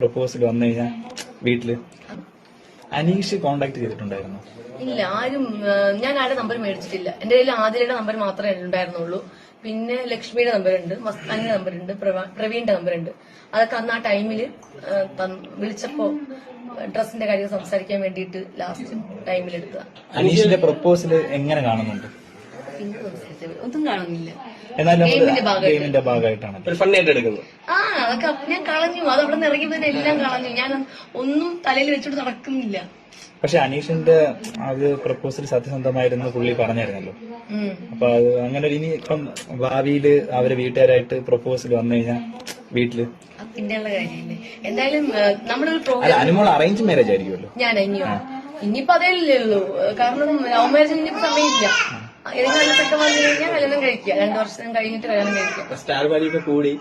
Proposal വന്നു കഴിഞ്ഞാൽ വീട്ടില് അനീഷ് കോണ്ടാക്ട് ചെയ്തിട്ടുണ്ടായിരുന്നു? ഇല്ല, ആരും. ഞാൻ ആരുടെ നമ്പർ മേടിച്ചിട്ടില്ല. എന്റെ കയ്യിൽ ആദിലയുടെ നമ്പർ മാത്രമേ ഉണ്ടായിരുന്നുള്ളൂ. പിന്നെ ലക്ഷ്മിയുടെ നമ്പറുണ്ട്, മസ്താനിയുടെ നമ്പറുണ്ട്, പ്രവീണിന്റെ നമ്പറുണ്ട്. അതൊക്കെ അന്ന് ആ ടൈമില് വിളിച്ചപ്പോ ഡ്രസ്സിന്റെ കാര്യം സംസാരിക്കാൻ വേണ്ടിയിട്ട് ലാസ്റ്റ് ടൈമിൽ എടുത്തതാ. അനീഷിന്റെ പ്രപ്പോസൽ എങ്ങനെ കാണുന്നുണ്ട്? ഒന്നും കാണുന്നില്ല. ഗെയിമിന്റെ ഭാഗമായിട്ടാണ് അതൊക്കെ ഞാൻ കളഞ്ഞു. അത് അവിടെ നിന്ന് ഇറങ്ങിയതിന് എല്ലാം കളഞ്ഞു. ഞാൻ ഒന്നും തലയിൽ വെച്ചിട്ട് നടക്കുന്നില്ല. പക്ഷെ അനീഷിന്റെ അത് പ്രപ്പോസൽ സത്യസന്ധമായിരുന്നു പുള്ളി പറഞ്ഞായിരുന്നല്ലോ. അപ്പൊ അത് അങ്ങനെ ഇനി ഇപ്പം ഭാവിയില് അവരെ വീട്ടുകാരായിട്ട് പ്രപ്പോസൽ വന്നു കഴിഞ്ഞാൽ വീട്ടില് പിന്നെയുള്ള കാര്യമില്ലേ. എന്തായാലും നമ്മുടെ ഒരു പ്രോഗ്രാം അനുമോൾ അറേഞ്ച് മാരേജ് ആയിരിക്കുമല്ലോ. ഞാൻ ഇനിയിപ്പോ അതേ ഉള്ളൂ. കാരണം ലവ് മാരേജിന് ഇനിയിപ്പോ സമയമില്ല. ഏതെങ്കിലും പെട്ടെന്ന് വന്നു കഴിഞ്ഞാൽ കല്യാണം കഴിക്കുക. 2 വർഷം കഴിഞ്ഞിട്ട് കല്യാണം കഴിക്കുക. സ്റ്റാർ വാല്യൂ കൂടി